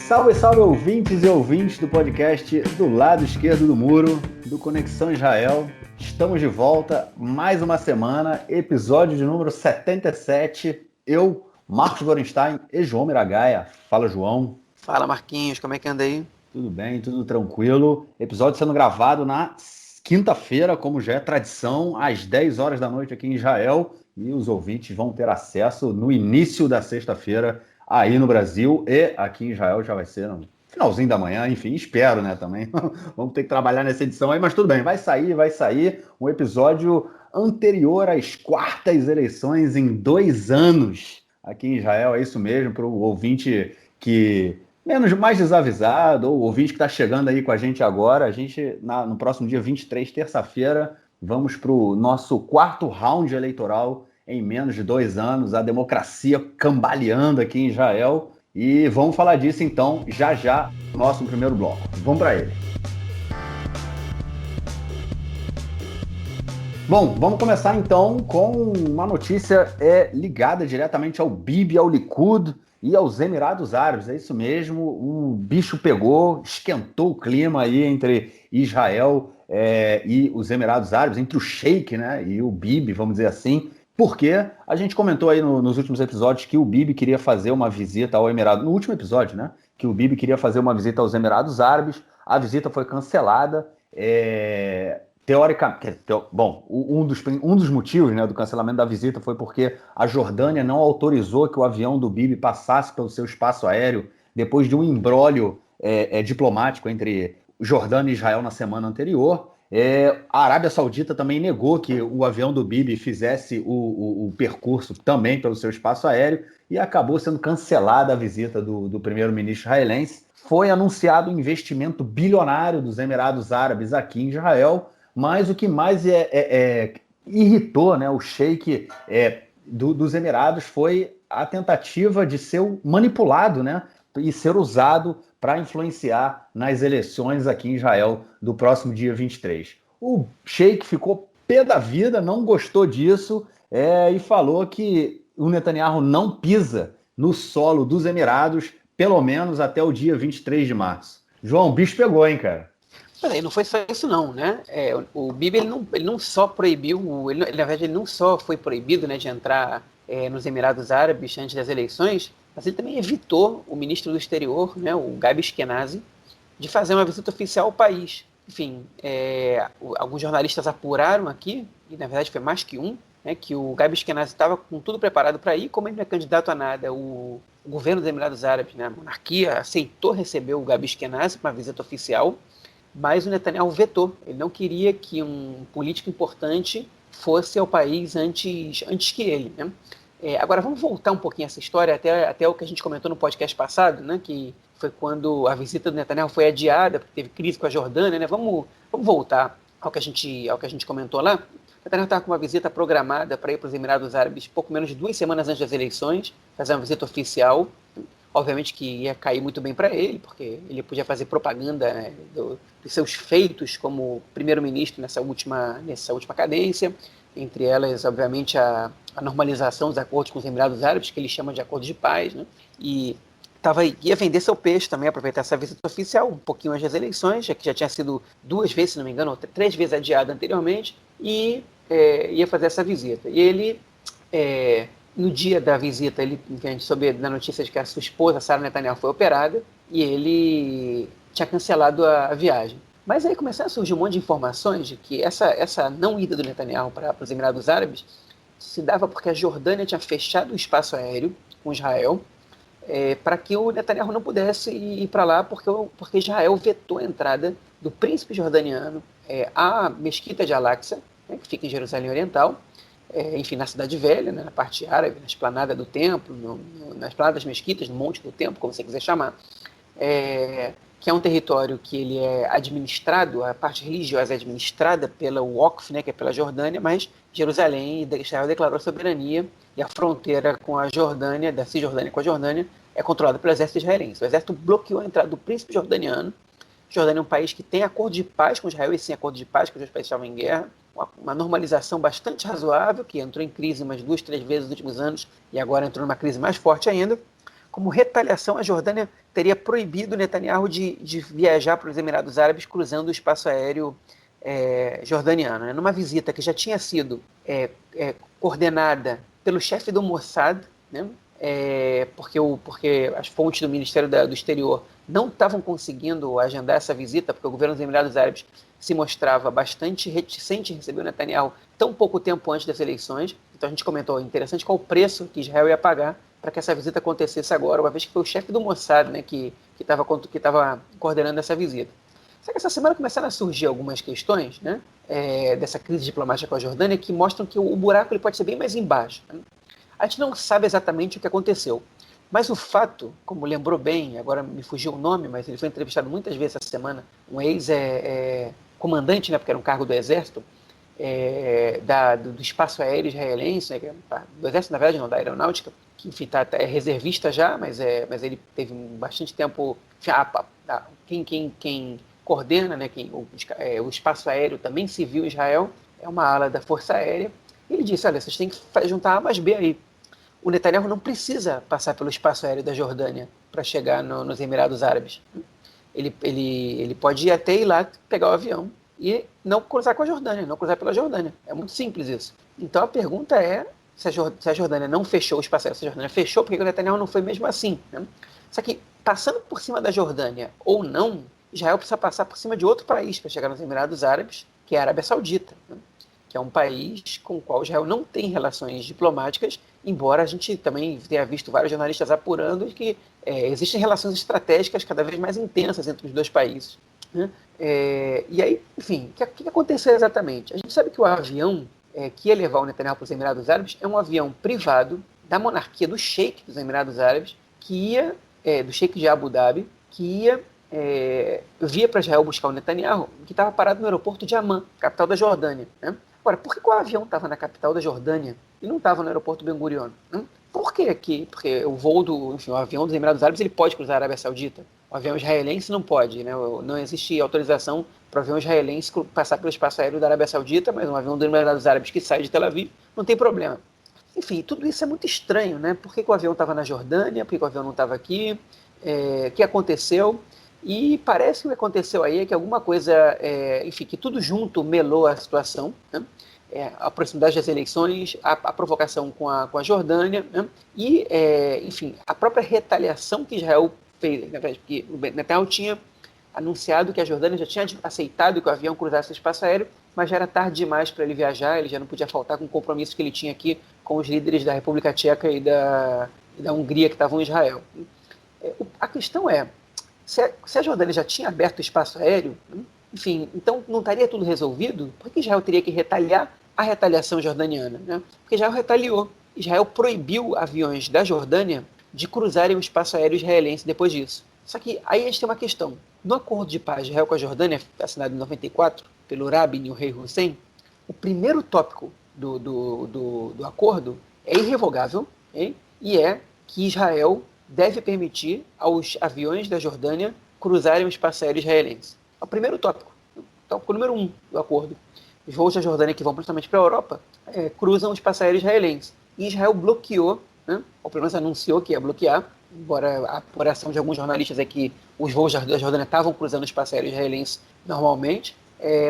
Salve, salve ouvintes e ouvintes do podcast do lado esquerdo do muro, do Conexão Israel. Estamos de volta, mais uma semana, episódio de número 77. Eu, Marcos Gorenstein e João Miragaia. Fala, João. Fala, Marquinhos, como é que anda aí? Tudo bem, tudo tranquilo. Episódio sendo gravado na quinta-feira, como já é tradição, às 10 horas da noite aqui em Israel. E os ouvintes vão ter acesso no início da sexta-feira aí no Brasil, e aqui em Israel já vai ser no finalzinho da manhã, enfim, espero, né, também. Vamos ter que trabalhar nessa edição aí, mas tudo bem, vai sair um episódio anterior às quartas eleições em 2 anos aqui em Israel, é isso mesmo, para o ouvinte que mais desavisado, ou ouvinte que está chegando aí com a gente agora. A gente, no próximo dia 23, terça-feira, vamos para o nosso 4º round eleitoral em menos de 2 anos, a democracia cambaleando aqui em Israel. E vamos falar disso, então, já, no nosso primeiro bloco. Vamos para ele. Bom, vamos começar, então, com uma notícia ligada diretamente ao Bibi, ao Likud e aos Emirados Árabes. É isso mesmo, o bicho pegou, esquentou o clima aí entre Israel e os Emirados Árabes, entre o Sheik, né, e o Bibi, vamos dizer assim. Porque a gente comentou aí nos últimos episódios que o Bibi queria fazer uma visita ao Emirado, no último episódio, né? Que o Bibi queria fazer uma visita aos Emirados Árabes, a visita foi cancelada. Teoricamente, um dos motivos, né, do cancelamento da visita foi porque a Jordânia não autorizou que o avião do Bibi passasse pelo seu espaço aéreo depois de um imbróglio diplomático entre Jordânia e Israel na semana anterior. A Arábia Saudita também negou que o avião do Bibi fizesse o percurso também pelo seu espaço aéreo e acabou sendo cancelada a visita do primeiro-ministro israelense. Foi anunciado um investimento bilionário dos Emirados Árabes aqui em Israel, mas o que mais irritou, né, o sheik dos Emirados foi a tentativa de ser manipulado, né, e ser usado para influenciar nas eleições aqui em Israel do próximo dia 23. O sheik ficou pé da vida, não gostou disso e falou que o Netanyahu não pisa no solo dos Emirados, pelo menos até o dia 23 de março. João, o bicho pegou, hein, cara? Peraí, não foi só isso não, né? O Bibi ele não só proibiu, na verdade ele não só foi proibido, né, de entrar nos Emirados Árabes antes das eleições, mas ele também evitou o ministro do exterior, né, o Gabi Ashkenazi, de fazer uma visita oficial ao país. Enfim, alguns jornalistas apuraram aqui, e na verdade foi mais que um, né, que o Gabi Ashkenazi estava com tudo preparado para ir, como ele não é candidato a nada, o governo dos Emirados Árabes, né, a monarquia, aceitou receber o Gabi Ashkenazi para uma visita oficial, mas o Netanyahu vetou. Ele não queria que um político importante fosse ao país antes que ele, né? Agora, vamos voltar um pouquinho essa história até o que a gente comentou no podcast passado, né? Que foi quando a visita do Netanyahu foi adiada, porque teve crise com a Jordânia, né? Vamos voltar ao que a gente comentou lá. O Netanyahu estava com uma visita programada para ir para os Emirados Árabes pouco menos de 2 semanas antes das eleições, fazer uma visita oficial. Obviamente que ia cair muito bem para ele, porque ele podia fazer propaganda, né, dos seus feitos como primeiro-ministro nessa última cadência, entre elas, obviamente, a normalização dos acordos com os Emirados Árabes, que ele chama de acordos de paz, né, e ia vender seu peixe também, aproveitar essa visita oficial, um pouquinho antes das eleições, que já tinha sido 2 vezes, se não me engano, ou 3 vezes adiada anteriormente, e ia fazer essa visita. E ele... no dia da visita, a gente soube da notícia de que a sua esposa, Sarah Netanyahu, foi operada e ele tinha cancelado a viagem. Mas aí começaram a surgir um monte de informações de que essa não ida do Netanyahu para os Emirados Árabes se dava porque a Jordânia tinha fechado o espaço aéreo com Israel para que o Netanyahu não pudesse ir para lá, porque Israel vetou a entrada do príncipe jordaniano à mesquita de Al-Aqsa, né, que fica em Jerusalém Oriental, enfim, na Cidade Velha, né, na parte árabe, na esplanada do templo, na esplanada das mesquitas, no Monte do Templo, como você quiser chamar, que é um território que ele é administrado, a parte religiosa é administrada pela Waqf, né, que é pela Jordânia, mas Jerusalém, Israel declarou soberania e a fronteira com a Jordânia, da Cisjordânia com a Jordânia, é controlada pelo exército israelense. O exército bloqueou a entrada do príncipe jordaniano. Jordânia é um país que tem acordo de paz com Israel, e sim acordo de paz, que os dois países estavam em guerra, uma normalização bastante razoável, que entrou em crise umas 2, 3 vezes nos últimos anos, e agora entrou numa crise mais forte ainda. como retaliação, a Jordânia teria proibido Netanyahu de viajar para os Emirados Árabes cruzando o espaço aéreo jordaniano, né? Numa visita que já tinha sido coordenada pelo chefe do Mossad, né? Porque as fontes do Ministério do Exterior não estavam conseguindo agendar essa visita, porque o governo dos Emirados Árabes se mostrava bastante reticente em receber o Netanyahu tão pouco tempo antes das eleições. Então a gente comentou, interessante qual o preço que Israel ia pagar para que essa visita acontecesse agora, uma vez que foi o chefe do Mossad, né, que estava coordenando essa visita. Só que essa semana começaram a surgir algumas questões, né, dessa crise diplomática com a Jordânia que mostram que o buraco ele pode ser bem mais embaixo, né? A gente não sabe exatamente o que aconteceu, mas o fato, como lembrou bem, agora me fugiu o nome, mas ele foi entrevistado muitas vezes essa semana, um ex-comandante, né, porque era um cargo do Exército, do espaço aéreo israelense, né, do Exército, na verdade, não, da Aeronáutica, que enfim, é reservista já, mas ele teve bastante tempo. Quem coordena, né, o espaço aéreo também civil em Israel, é uma ala da Força Aérea. Ele disse: olha, vocês têm que juntar A mais B aí. O Netanyahu não precisa passar pelo espaço aéreo da Jordânia para chegar nos Emirados Árabes. Ele pode ir até ir lá, pegar o avião e não cruzar com a Jordânia, não cruzar pela Jordânia. É muito simples isso. Então a pergunta é se a Jordânia não fechou o espaço aéreo, se a Jordânia fechou, porque o Netanyahu não foi mesmo assim, né? Só que, passando por cima da Jordânia ou não, Israel precisa passar por cima de outro país para chegar nos Emirados Árabes, que é a Arábia Saudita, né? Que é um país com o qual Israel não tem relações diplomáticas, embora a gente também tenha visto vários jornalistas apurando que existem relações estratégicas cada vez mais intensas entre os dois países, né? E aí, enfim, o que aconteceu exatamente? A gente sabe que o avião que ia levar o Netanyahu para os Emirados Árabes é um avião privado da monarquia do Sheik dos Emirados Árabes, do Sheik de Abu Dhabi, que via para Israel buscar o Netanyahu, que estava parado no aeroporto de Amman, capital da Jordânia, né? Agora, por que o avião estava na capital da Jordânia e não estava no aeroporto Ben Gurion? Por que aqui? Porque o avião dos Emirados Árabes ele pode cruzar a Arábia Saudita. O avião israelense não pode, né? Não existe autorização para o avião israelense passar pelo espaço aéreo da Arábia Saudita, mas um avião dos Emirados Árabes que sai de Tel Aviv não tem problema. Enfim, tudo isso é muito estranho, né? Por que o avião estava na Jordânia? Por que o avião não estava aqui? O que aconteceu? E parece que o que aconteceu aí é que alguma coisa, enfim, que tudo junto melou a situação, né? A proximidade das eleições, a provocação com a Jordânia, né? E, enfim, a própria retaliação que Israel fez, na verdade, porque o Netanyahu tinha anunciado que a Jordânia já tinha aceitado que o avião cruzasse o espaço aéreo, mas já era tarde demais para ele viajar, ele já não podia faltar com o compromisso que ele tinha aqui com os líderes da República Tcheca e da Hungria que estavam em Israel. A questão é, se a Jordânia já tinha aberto o espaço aéreo, enfim, então não estaria tudo resolvido? Por que Israel teria que retaliar a retaliação jordaniana, né? Porque Israel retaliou. Israel proibiu aviões da Jordânia de cruzarem o espaço aéreo israelense depois disso. Só que aí a gente tem uma questão. No acordo de paz de Israel com a Jordânia, assinado em 94, pelo Rabin e o rei Hussein, o primeiro tópico do acordo é irrevogável, hein? E é que Israel deve permitir aos aviões da Jordânia cruzarem o espaço aéreo israelense. É o primeiro tópico. Tópico número 1 do acordo. Os voos da Jordânia que vão principalmente para a Europa cruzam o espaço aéreo israelense. E Israel bloqueou, né? Ou pelo menos anunciou que ia bloquear, embora a apuração de alguns jornalistas é que os voos da Jordânia estavam cruzando o espaço aéreo israelense normalmente,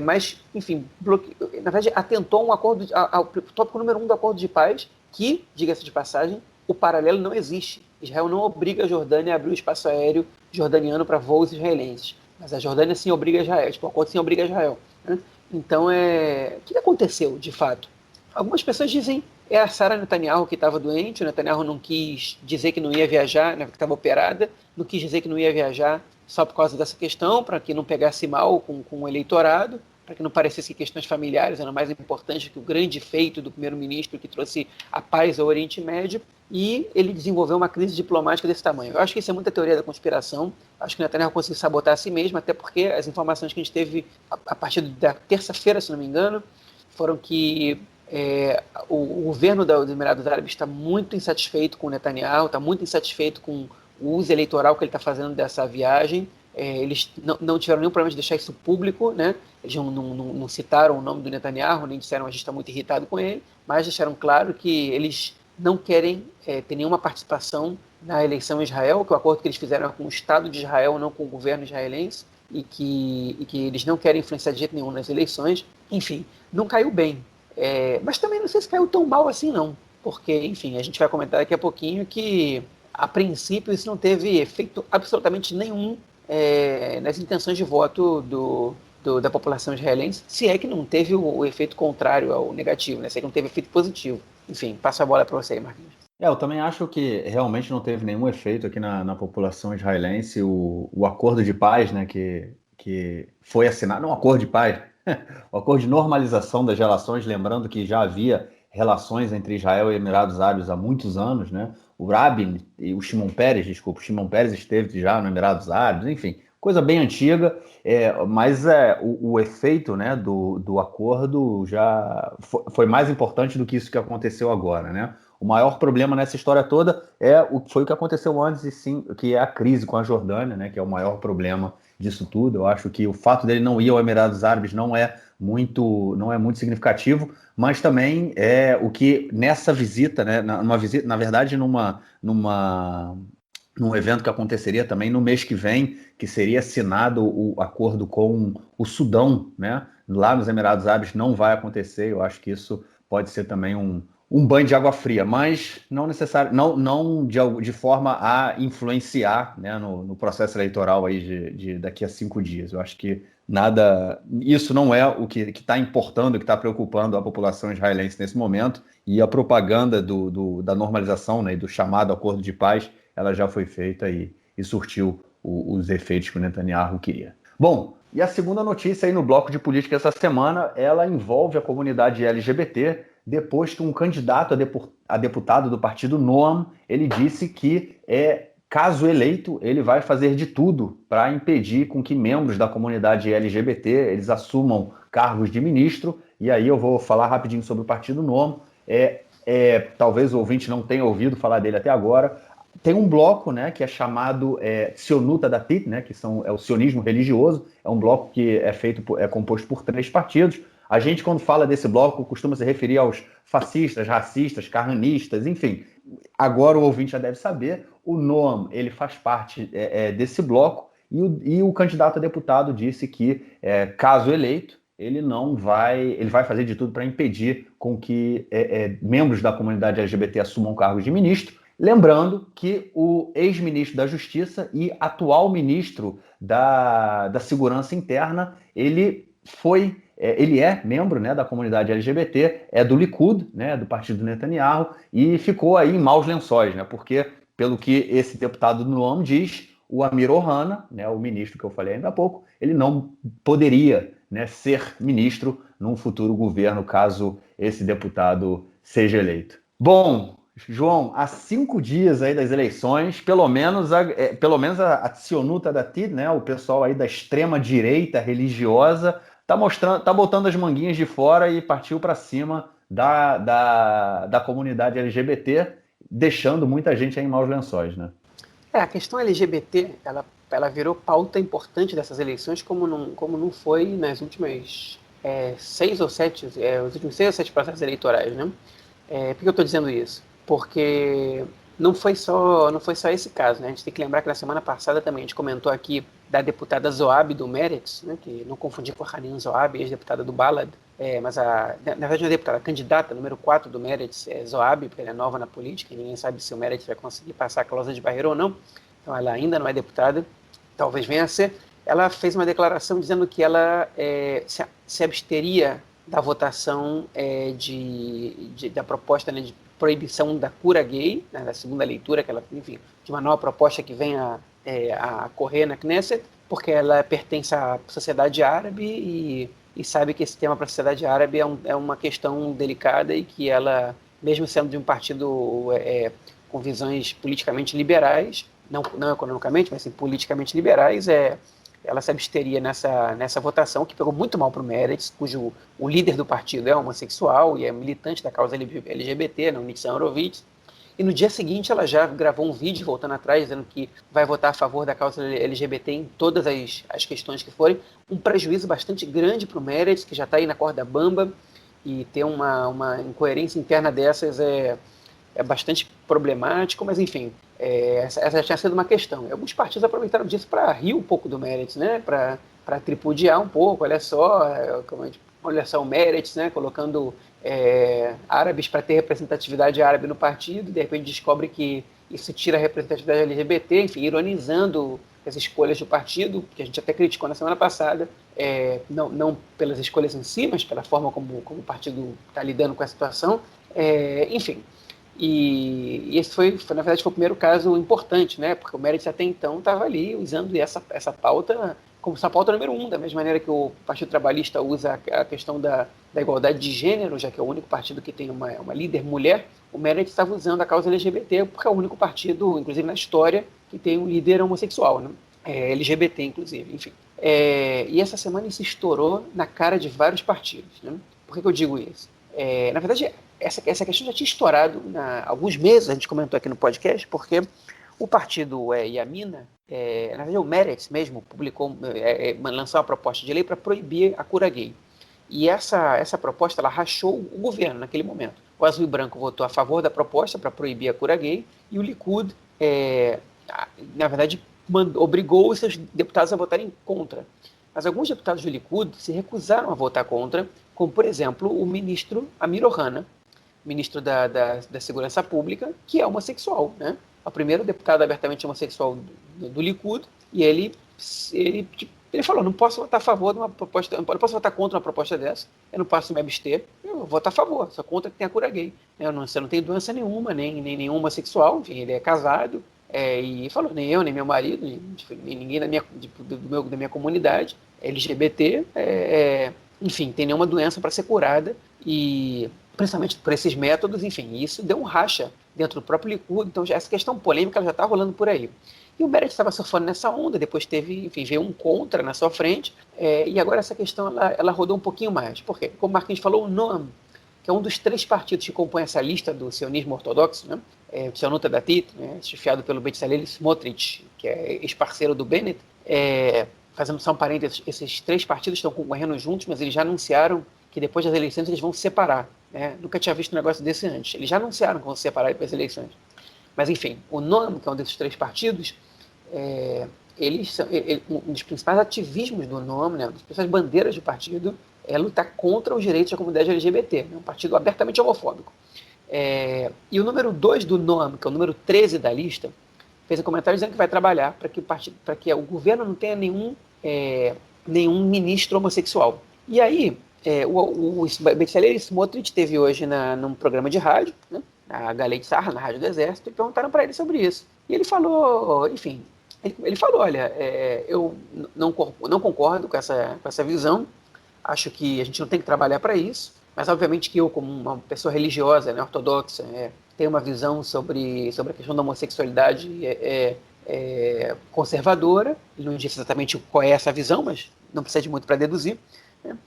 mas, enfim, na verdade, atentou um acordo, ao tópico número 1 do acordo de paz, que, diga-se de passagem, o paralelo não existe. Israel não obriga a Jordânia a abrir o espaço aéreo jordaniano para voos israelenses, mas a Jordânia sim obriga Israel, o acordo sim obriga Israel, né? Então, o que aconteceu, de fato? Algumas pessoas dizem que a Sara Netanyahu que estava doente, o Netanyahu não quis dizer que não ia viajar, né, que estava operada, não quis dizer que não ia viajar só por causa dessa questão, para que não pegasse mal com o eleitorado, para que não parecesse que questões familiares eram mais importantes que o grande feito do primeiro-ministro que trouxe a paz ao Oriente Médio, e ele desenvolveu uma crise diplomática desse tamanho. Eu acho que isso é muita teoria da conspiração, acho que o Netanyahu conseguiu sabotar a si mesmo, até porque as informações que a gente teve a partir da terça-feira, se não me engano, foram que o governo dos Emirados Árabes está muito insatisfeito com o Netanyahu, está muito insatisfeito com o uso eleitoral que ele está fazendo dessa viagem. Eles não tiveram nenhum problema de deixar isso público, né? Eles não citaram o nome do Netanyahu, nem disseram a gente está muito irritado com ele, mas deixaram claro que eles não querem ter nenhuma participação na eleição em Israel, que o acordo que eles fizeram é com o Estado de Israel, não com o governo israelense, e que eles não querem influenciar de jeito nenhum nas eleições. Enfim, não caiu bem. Mas também não sei se caiu tão mal assim, não. Porque, enfim, a gente vai comentar daqui a pouquinho que, a princípio, isso não teve efeito absolutamente nenhum nas intenções de voto da população israelense, se é que não teve o efeito contrário ao negativo, né? Se é que não teve efeito positivo. Enfim, passo a bola para você aí, Marquinhos. Eu também acho que realmente não teve nenhum efeito aqui na população israelense o acordo de paz, né, que foi assinado, não um acordo de paz, o acordo de normalização das relações, lembrando que já havia relações entre Israel e Emirados Árabes há muitos anos, né? O Rabin e o Shimon Peres, desculpa, o Shimon Peres esteve já no Emirados Árabes, enfim, coisa bem antiga, mas o efeito, né, do acordo já foi mais importante do que isso que aconteceu agora, né? O maior problema nessa história toda foi o que aconteceu antes, e sim, que é a crise com a Jordânia, né, que é o maior problema disso tudo. Eu acho que o fato dele não ir ao Emirados Árabes não é muito significativo, mas também é o que nessa visita, né, numa visita, na verdade, num evento que aconteceria também no mês que vem, que seria assinado o acordo com o Sudão, né? Lá nos Emirados Árabes não vai acontecer. Eu acho que isso pode ser também um banho de água fria, mas não necessário, não de forma a influenciar, né, no processo eleitoral aí de daqui a 5 dias. Eu acho que nada, isso não é o que está importando, o que está preocupando a população israelense nesse momento, e a propaganda da normalização, né, e do chamado acordo de paz, ela já foi feita e surtiu os efeitos que o Netanyahu queria. Bom, e a segunda notícia aí no bloco de política essa semana, ela envolve a comunidade LGBT, depois que um candidato a deputado do partido Noam, ele disse que, caso eleito, ele vai fazer de tudo para impedir com que membros da comunidade LGBT eles assumam cargos de ministro. E aí eu vou falar rapidinho sobre o partido Noam. Talvez o ouvinte não tenha ouvido falar dele até agora. Tem um bloco, né, que é chamado Sionuta Datit, né, que é o sionismo religioso. É um bloco que é composto por 3 partidos. A gente, quando fala desse bloco, costuma se referir aos fascistas, racistas, carranistas, enfim. Agora o ouvinte já deve saber, o Noam, ele faz parte desse bloco, e o candidato a deputado disse que, caso eleito, ele vai fazer de tudo para impedir com que membros da comunidade LGBT assumam cargos de ministro. Lembrando que o ex-ministro da Justiça e atual ministro da Segurança Interna, ele é membro, né, da comunidade LGBT, é do Likud, né, do partido Netanyahu, e ficou aí em maus lençóis, né, porque, pelo que esse deputado do Noam diz, o Amir Ohana, né, o ministro que eu falei ainda há pouco, ele não poderia, né, ser ministro num futuro governo, caso esse deputado seja eleito. Bom, João, há 5 dias aí das eleições, pelo menos a Sionuta Datit, né, o pessoal aí da extrema direita religiosa, tá botando as manguinhas de fora e partiu para cima da comunidade LGBT, deixando muita gente aí em maus lençóis, né? A questão LGBT, ela virou pauta importante dessas eleições, como não foi nas últimas 6 ou 7, os últimos 6 ou 7 processos eleitorais, né? Por que eu estou dizendo isso? Porque não foi só esse caso, né? A gente tem que lembrar que na semana passada também a gente comentou aqui da deputada Zoabi do Meretz, né? Que não confundir com a Hanin Zoabi, ex-deputada do Balad, mas na verdade a deputada, a candidata número 4 do Meretz é Zoabi, porque ela é nova na política, e ninguém sabe se o Meretz vai conseguir passar a cláusula de barreira ou não, então ela ainda não é deputada, talvez venha a ser. Ela fez uma declaração dizendo que ela se absteria da votação da proposta, né, de proibição da cura gay, né, da segunda leitura, enfim, de uma nova proposta que venha a correr na Knesset, porque ela pertence à sociedade árabe e sabe que esse tema para a sociedade árabe é uma questão delicada, e que ela, mesmo sendo de um partido com visões politicamente liberais, não economicamente, mas sim politicamente liberais, ela se absteria nessa votação, que pegou muito mal para o Meretz, cujo o líder do partido é homossexual e é militante da causa LGBT, o Nitzan Horowitz. E no dia seguinte ela já gravou um vídeo voltando atrás, dizendo que vai votar a favor da causa LGBT em todas as questões que forem. Um prejuízo bastante grande para o Meretz, que já está aí na corda bamba, e ter uma incoerência interna dessas é bastante problemático, mas enfim, essa tinha sido uma questão. E alguns partidos aproveitaram disso para rir um pouco do Meretz, né? Para tripudiar um pouco, olha só o Meretz, né? Colocando árabes para ter representatividade árabe no partido, de repente descobre que isso tira a representatividade LGBT, enfim, ironizando as escolhas do partido, que a gente até criticou na semana passada, não pelas escolhas em si, mas pela forma como o partido está lidando com a situação. Enfim, e esse na verdade, foi o primeiro caso importante, né? Porque o Meretz até então estava ali usando essa pauta como essa pauta número 1, da mesma maneira que o Partido Trabalhista usa a questão da igualdade de gênero, já que é o único partido que tem uma líder mulher. O Meretz estava usando a causa LGBT porque é o único partido, inclusive na história, que tem um líder homossexual, né? LGBT, inclusive, enfim. E essa semana isso estourou na cara de vários partidos, né? Por que eu digo isso? Na verdade, essa questão já tinha estourado há alguns meses, a gente comentou aqui no podcast, porque o partido Yamina, na verdade o Meretz mesmo, lançou uma proposta de lei para proibir a cura gay. E essa proposta, ela rachou o governo naquele momento. O Azul e Branco votou a favor da proposta para proibir a cura gay, e o Likud, na verdade, obrigou os seus deputados a votarem contra. Mas alguns deputados do Likud se recusaram a votar contra, como, por exemplo, o ministro Amir Ohana, ministro da Segurança Pública, que é homossexual, né? É o primeiro deputado abertamente homossexual do Likud, e ele falou, não posso votar a favor de uma proposta, não posso votar contra uma proposta dessa, eu não posso me abster, eu vou votar a favor, só contra que tenha cura gay. Você não tem doença nenhuma, nem nenhum homossexual, enfim, ele é casado, e falou, nem eu, nem meu marido, nem ninguém da minha comunidade LGBT, enfim, tem nenhuma doença para ser curada, e principalmente por esses métodos, enfim, isso deu um racha dentro do próprio Likud, então essa questão polêmica já está rolando por aí. E o Meretz estava surfando nessa onda, depois veio um contra na sua frente, e agora essa questão ela rodou um pouquinho mais. Por quê? Como o Marquinhos falou, o Noam, que é um dos 3 partidos que compõem essa lista do sionismo ortodoxo, né? O Tzionut Datit, né? Chefiado pelo Bezalel Smotrich, que é ex-parceiro do Bennett, fazendo só um parênteses, esses 3 partidos estão concorrendo juntos, mas eles já anunciaram que depois das eleições eles vão se separar. Né? Nunca tinha visto um negócio desse antes. Eles já anunciaram que vão se separar depois das eleições. Mas, enfim, o Noam, que é um desses 3 partidos, um dos principais ativismos do Noam, né, uma das principais bandeiras do partido, é lutar contra os direitos da comunidade LGBT. É um partido abertamente homofóbico. E o número 2 do Noam, que é o número 13 da lista, fez um comentário dizendo que vai trabalhar para que o governo não tenha nenhum ministro homossexual. E aí, o Bezalel Smotrich teve hoje num programa de rádio, né, a Galei Tzahal, na Rádio do Exército, e perguntaram para ele sobre isso. E ele falou, enfim, ele falou, olha, eu não concordo com essa visão, acho que a gente não tem que trabalhar para isso, mas obviamente que eu, como uma pessoa religiosa, né, ortodoxa, tenho uma visão sobre a questão da homossexualidade conservadora. Ele não disse exatamente qual é essa visão, mas não precisa de muito para deduzir, né?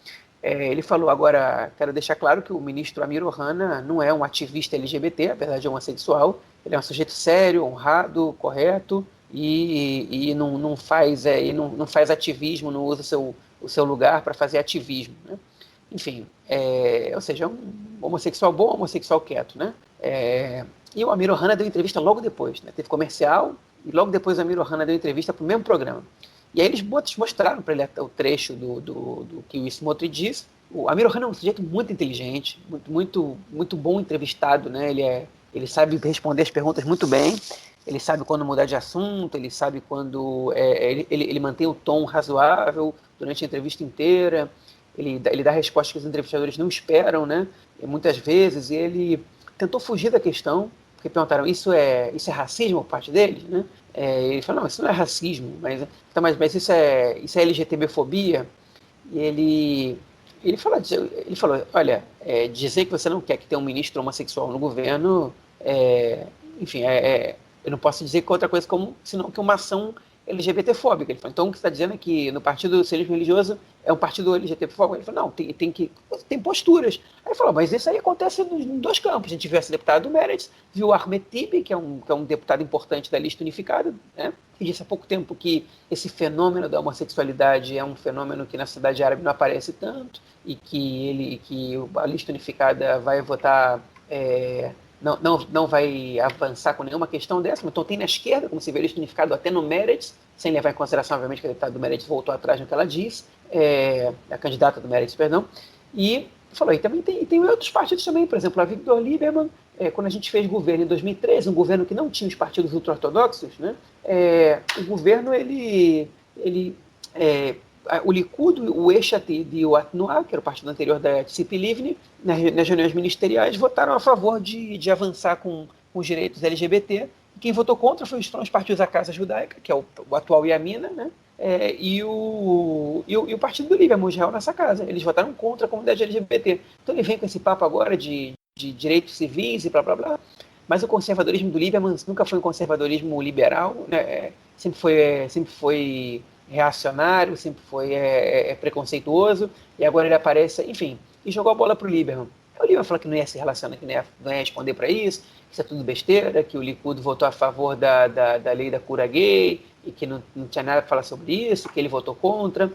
Ele falou, agora, quero deixar claro que o ministro Amir Ohana não é um ativista LGBT, apesar de homossexual, ele é um sujeito sério, honrado, correto, e não faz ativismo, não usa o seu lugar para fazer ativismo, né? Enfim, ou seja, é um homossexual bom, homossexual quieto, né? E o Amir Ohana deu entrevista logo depois, né? Teve comercial, e logo depois o Amir Ohana deu entrevista para o mesmo programa. E aí eles mostraram para ele o trecho do que o Smotrich disse. O Amir Ohana é um sujeito muito inteligente, muito bom entrevistado, né? Ele sabe responder as perguntas muito bem, ele sabe quando mudar de assunto, ele sabe quando... ele mantém o tom razoável durante a entrevista inteira, ele dá respostas que os entrevistadores não esperam, né? E muitas vezes ele tentou fugir da questão, porque perguntaram, isso é racismo por parte deles, né? Ele falou, não, isso não é racismo, mas isso é LGTB-fobia. E ele falou, olha, dizer que você não quer que tenha um ministro homossexual no governo, enfim, eu não posso dizer que outra coisa senão que uma ação LGBT-fóbica. Ele falou, então o que você está dizendo é que no partido do sionismo religioso é um partido LGBT-fóbico? Ele falou, não, tem posturas. Aí ele falou, mas isso aí acontece em 2 campos. A gente viu esse deputado do Meretz, viu o Ahmed Tibi, que é um deputado importante da lista unificada, né? E disse há pouco tempo que esse fenômeno da homossexualidade é um fenômeno que na sociedade árabe não aparece tanto, e que a lista unificada vai votar não vai avançar com nenhuma questão dessa, então tem na esquerda, como se vê, significado até no Meretz, sem levar em consideração, obviamente, que a deputada do Meretz voltou atrás no que ela diz, a candidata do Meretz, perdão, e falou, e também tem outros partidos também, por exemplo, a Victor Lieberman, quando a gente fez governo em 2013, um governo que não tinha os partidos ultra-ortodoxos, né, o governo, o Likud, o Yesh Atid e o Atnuá, que era o partido anterior da Tzipi Livni, nas reuniões ministeriais, votaram a favor de avançar com os direitos LGBT. E quem votou contra foram os partidos da Casa Judaica, que é o atual Yamina, né? E o partido do Lieberman, Israel Nessa Casa. Eles votaram contra a comunidade LGBT. Então ele vem com esse papo agora de direitos civis e blá blá blá. Mas o conservadorismo do Lieberman nunca foi um conservadorismo liberal, né? Sempre foi reacionário, sempre foi preconceituoso, e agora ele aparece, enfim, e jogou a bola para o Lieberman. O Lieberman falou que não ia se relacionar, que não ia responder para isso, que isso é tudo besteira, que o Likud votou a favor da lei da cura gay, e que não tinha nada para falar sobre isso, que ele votou contra.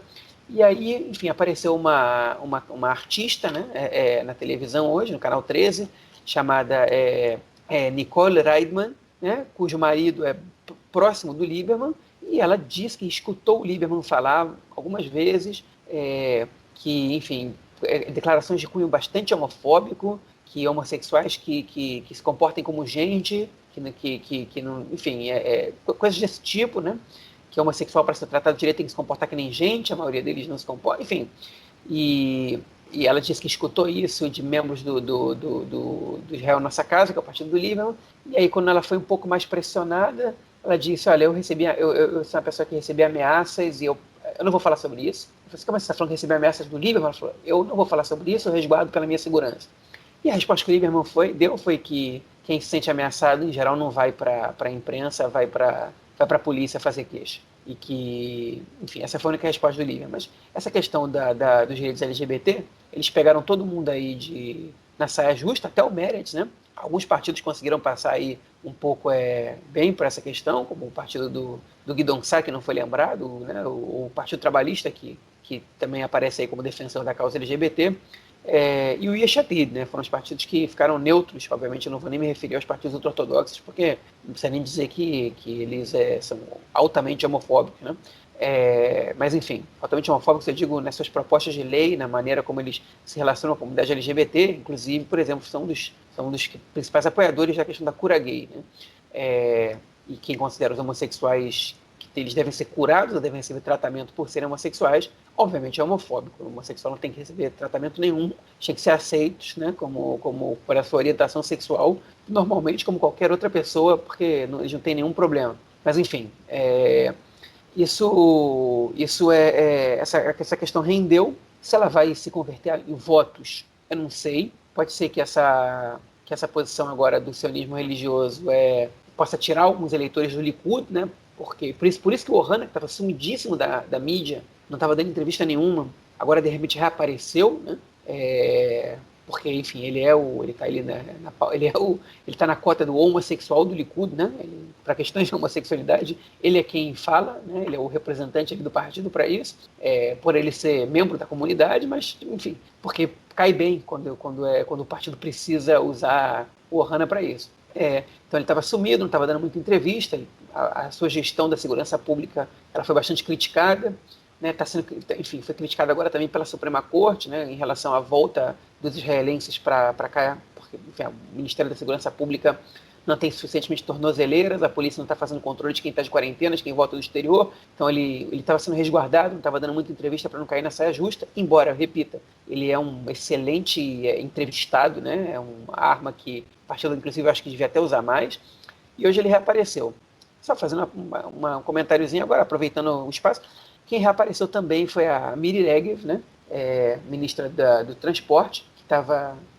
E aí, enfim, apareceu uma artista, né, na televisão hoje, no Canal 13, chamada Nicole Reidman, né, cujo marido é próximo do Lieberman, e ela diz que escutou o Lieberman falar algumas vezes que, enfim, declarações de cunho bastante homofóbico, que homossexuais que se comportem como gente, que não, enfim, coisas desse tipo, né? Que homossexual, para ser tratado direito, tem que se comportar que nem gente, a maioria deles não se comporta, enfim. E ela disse que escutou isso de membros do Israel Nossa Casa, que é o partido do Líbano, e aí quando ela foi um pouco mais pressionada, ela disse, olha, eu sou uma pessoa que recebia ameaças e eu não vou falar sobre isso. Eu falei, como você está falando que recebeu ameaças do Lieberman? Ela falou, eu não vou falar sobre isso, eu resguardo pela minha segurança. E a resposta que o Lieberman deu foi que quem se sente ameaçado, em geral, não vai para a imprensa, vai para a polícia fazer queixa. E que, enfim, essa foi a única resposta do Lieberman. Mas essa questão dos direitos LGBT, eles pegaram todo mundo aí na saia justa, até o Meretz, né? Alguns partidos conseguiram passar aí um pouco bem para essa questão, como o partido do Guidon Sá, que não foi lembrado, né? O Partido Trabalhista, que também aparece aí como defensor da causa LGBT, e o Yesh Atid, né? Foram os partidos que ficaram neutros. Obviamente eu não vou nem me referir aos partidos ultra-ortodoxos, porque não precisa nem dizer que eles são altamente homofóbicos, né? Mas enfim, altamente homofóbicos, eu digo, nas suas propostas de lei, na maneira como eles se relacionam com a comunidade LGBT, inclusive, por exemplo, são dos principais apoiadores da questão da cura gay, né? E quem considera os homossexuais que eles devem ser curados ou devem receber tratamento por serem homossexuais, obviamente é homofóbico. O homossexual não tem que receber tratamento nenhum, tem que ser aceitos, né, como por a sua orientação sexual, normalmente como qualquer outra pessoa, porque eles não têm nenhum problema. Mas enfim, essa questão rendeu. Se ela vai se converter em votos, eu não sei. Pode ser que essa posição agora do sionismo religioso possa tirar alguns eleitores do Likud, né? Porque, por isso que o Ohana, que estava sumidíssimo da mídia, não estava dando entrevista nenhuma, agora de repente reapareceu, né? Porque, enfim, ele está ali ele tá na cota do homossexual do Likud, né? Para questões de homossexualidade, ele é quem fala, né? Ele é o representante do partido para isso, por ele ser membro da comunidade, mas, enfim, porque cai bem quando o partido precisa usar o Ohana para isso. Então ele estava sumido, não estava dando muita entrevista, a sua gestão da segurança pública ela foi bastante criticada, né, enfim, foi criticada agora também pela Suprema Corte, né, em relação à volta dos israelenses para cá, porque enfim, o Ministério da Segurança Pública não tem suficientemente tornozeleiras, a polícia não está fazendo controle de quem está de quarentena, de quem volta do exterior, então ele estava sendo resguardado, não estava dando muita entrevista para não cair na saia justa, embora, repita, ele é um excelente entrevistado, né, é uma arma que o partido, inclusive, eu acho que devia até usar mais, e hoje ele reapareceu. Só fazendo um comentáriozinho agora, aproveitando o espaço, quem reapareceu também foi a Miri Regev, né, ministra do Transporte,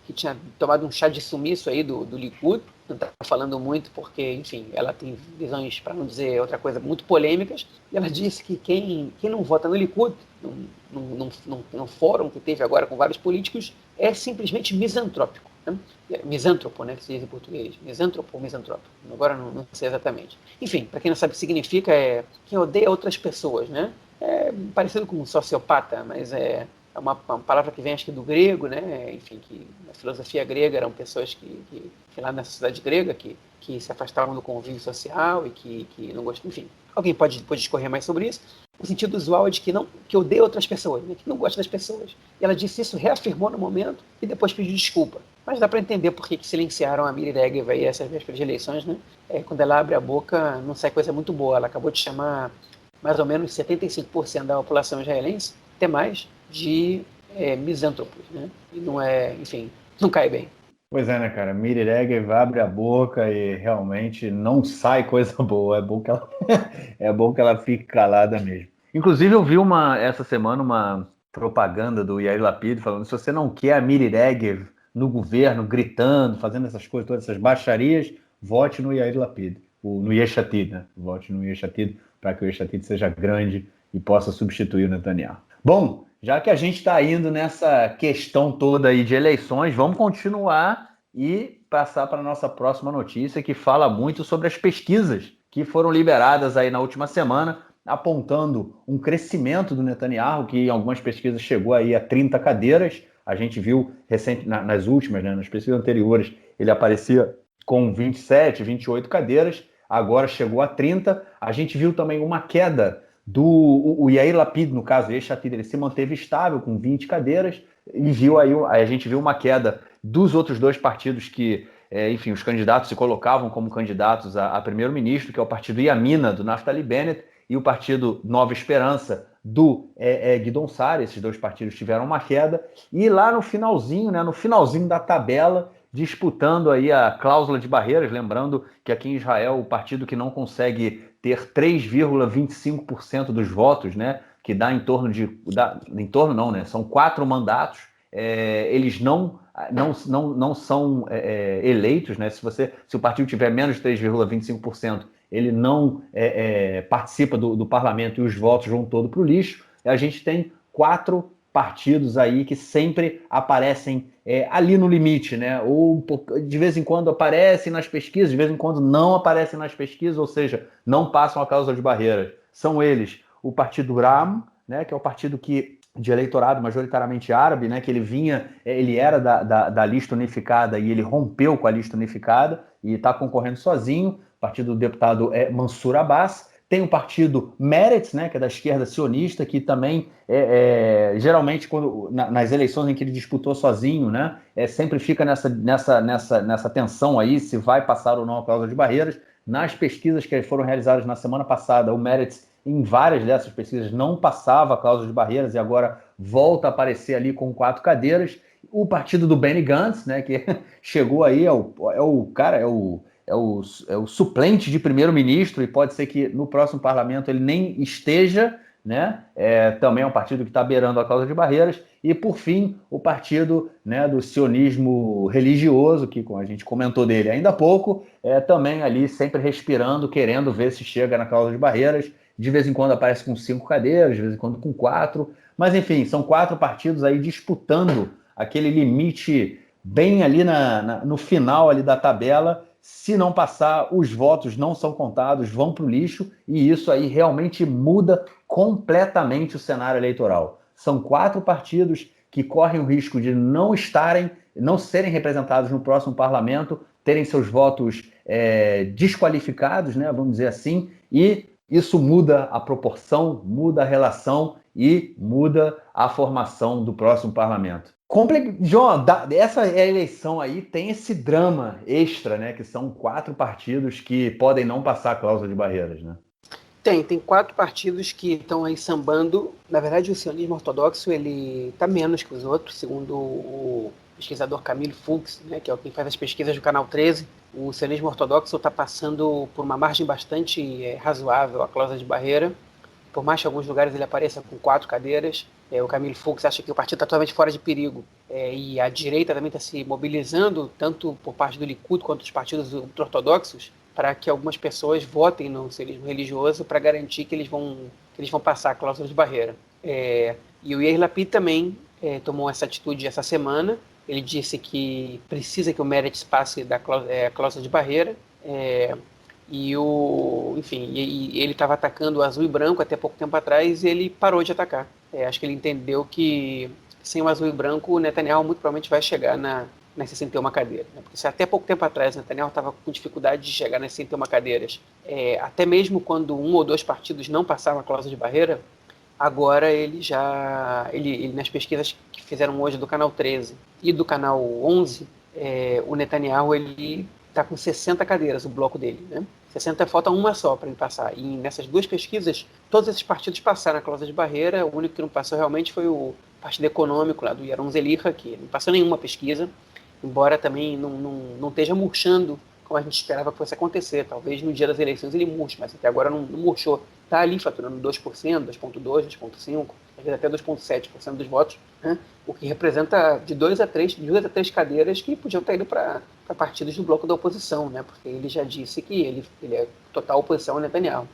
que tinha tomado um chá de sumiço aí do Likud, não está falando muito porque, enfim, ela tem visões, para não dizer outra coisa, muito polêmicas, e ela disse que quem não vota no Likud, num fórum que teve agora com vários políticos, é simplesmente misantrópico. Né? Misântropo, né, que se diz em português. Misântropo ou misantrópico? Agora não sei exatamente. Enfim, para quem não sabe o que significa, quem odeia outras pessoas, né? É parecido com um sociopata, mas é uma palavra que vem, acho que do grego, né? Enfim, que na filosofia grega eram pessoas que lá na sociedade grega, que se afastavam do convívio social e que não gostam, enfim. Alguém pode discorrer mais sobre isso. O sentido usual é de que odeia outras pessoas, né? Que não gosta das pessoas. E ela disse isso, reafirmou no momento e depois pediu desculpa. Mas dá para entender por que silenciaram a Miri Regev aí essas vésperas de eleições, né? Quando ela abre a boca, não sai coisa muito boa. Ela acabou de chamar mais ou menos 75% da população israelense, até mais, de misântropos, né? E não é, enfim, não cai bem. Pois é, né, cara? Miri Regev abre a boca e realmente não sai coisa boa. É bom que ela, é bom que ela fique calada mesmo. Inclusive, eu vi essa semana uma propaganda do Yair Lapid falando: se você não quer a Miri Regev no governo, gritando, fazendo essas coisas, todas essas baixarias, vote no Yair Lapid, no Yesh Atid, né? Vote no Yesh Atid para que o Yesh Atid seja grande e possa substituir o Netanyahu. Bom, já que a gente está indo nessa questão toda aí de eleições, vamos continuar e passar para a nossa próxima notícia, que fala muito sobre as pesquisas que foram liberadas aí na última semana, apontando um crescimento do Netanyahu, que em algumas pesquisas chegou aí a 30 cadeiras. A gente viu nas últimas, né, nas pesquisas anteriores, ele aparecia com 27, 28 cadeiras, agora chegou a 30. A gente viu também uma queda o Yair Lapid, no caso, Yesh Atid, ele se manteve estável com 20 cadeiras e a gente viu uma queda dos outros dois partidos que, enfim, os candidatos se colocavam como candidatos a primeiro-ministro, que é o partido Yamina, do Naftali Bennett, e o partido Nova Esperança, do Guidon Sar. Esses dois partidos tiveram uma queda. E lá no finalzinho, né, no finalzinho da tabela, disputando aí a cláusula de barreiras, lembrando que aqui em Israel o partido que não consegue ter 3,25% dos votos, né, que dá em torno não, né, são 4 mandatos, eles não são eleitos, né, se o partido tiver menos de 3,25%, ele não participa do parlamento e os votos vão todo para o lixo. A gente tem 4 partidos aí que sempre aparecem ali no limite, né? Ou de vez em quando aparecem nas pesquisas, de vez em quando não aparecem nas pesquisas, ou seja, não passam a cláusula de barreiras. São eles o Partido Ram, né? Que é o partido de eleitorado majoritariamente árabe, né? Que ele era da lista unificada e ele rompeu com a lista unificada e está concorrendo sozinho. O partido do deputado Mansur Abbas. Tem o partido Meretz, né, que é da esquerda sionista, que também, geralmente, nas eleições em que ele disputou sozinho, né, sempre fica nessa tensão aí, se vai passar ou não a cláusula de barreiras. Nas pesquisas que foram realizadas na semana passada, o Meretz, em várias dessas pesquisas, não passava a cláusula de barreiras e agora volta a aparecer ali com 4 cadeiras. O partido do Benny Gantz, né, que chegou aí, é o suplente de primeiro-ministro e pode ser que no próximo parlamento ele nem esteja, né? Também é um partido que está beirando a causa de barreiras. E, por fim, o partido, né, do sionismo religioso, que a gente comentou dele ainda há pouco, também ali sempre respirando, querendo ver se chega na causa de barreiras. De vez em quando aparece com 5 cadeiras, de vez em quando com 4. Mas, enfim, são 4 partidos aí disputando aquele limite bem ali no final ali da tabela. Se não passar, os votos não são contados, vão para o lixo, e isso aí realmente muda completamente o cenário eleitoral. São 4 partidos que correm o risco de não serem representados no próximo parlamento, terem seus votos desqualificados, né, vamos dizer assim, e isso muda a proporção, muda a relação e muda a formação do próximo parlamento. João, essa eleição aí tem esse drama extra, né? Que são 4 partidos que podem não passar a cláusula de barreiras, né? Tem 4 partidos que estão aí sambando. Na verdade, o sionismo ortodoxo ele está menos que os outros, segundo o pesquisador Camilo Fuchs, né, que é quem faz as pesquisas do Canal 13. O sionismo ortodoxo está passando por uma margem bastante razoável a cláusula de barreira. Por mais que em alguns lugares ele apareça com 4 cadeiras, o Camilo Fuchs acha que o partido está totalmente fora de perigo. E a direita também está se mobilizando, tanto por parte do Likud quanto dos partidos ortodoxos, para que algumas pessoas votem no sionismo religioso para garantir que eles vão passar a cláusula de barreira. E o Yair Lapid também tomou essa atitude essa semana. Ele disse que precisa que o Meretz passe da cláusula de barreira. Enfim, ele estava atacando o azul e branco até pouco tempo atrás e ele parou de atacar. Acho que ele entendeu que sem o azul e branco, o Netanyahu muito provavelmente vai chegar nas 61 cadeiras. Né? Porque se até pouco tempo atrás o Netanyahu estava com dificuldade de chegar nas 61 cadeiras, até mesmo quando um ou dois partidos não passavam a cláusula de barreira, agora ele nas pesquisas que fizeram hoje do canal 13 e do canal 11, o Netanyahu ele está com 60 cadeiras, o bloco dele, né? 60, falta uma só para ele passar. E nessas duas pesquisas, todos esses partidos passaram a cláusula de barreira. O único que não passou realmente foi o Partido Econômico lá do Yaron Zeliha, que não passou nenhuma pesquisa, embora também não esteja murchando como a gente esperava que fosse acontecer. Talvez no dia das eleições ele murche, mas até agora não murchou. Está ali faturando 2%, 2,2%, 2,5%, às vezes até 2,7% dos votos, né? O que representa de 2 a 3 cadeiras que podiam ter ido para partidos do bloco da oposição, né? Porque ele já disse que ele é total oposição ao Netanyahu.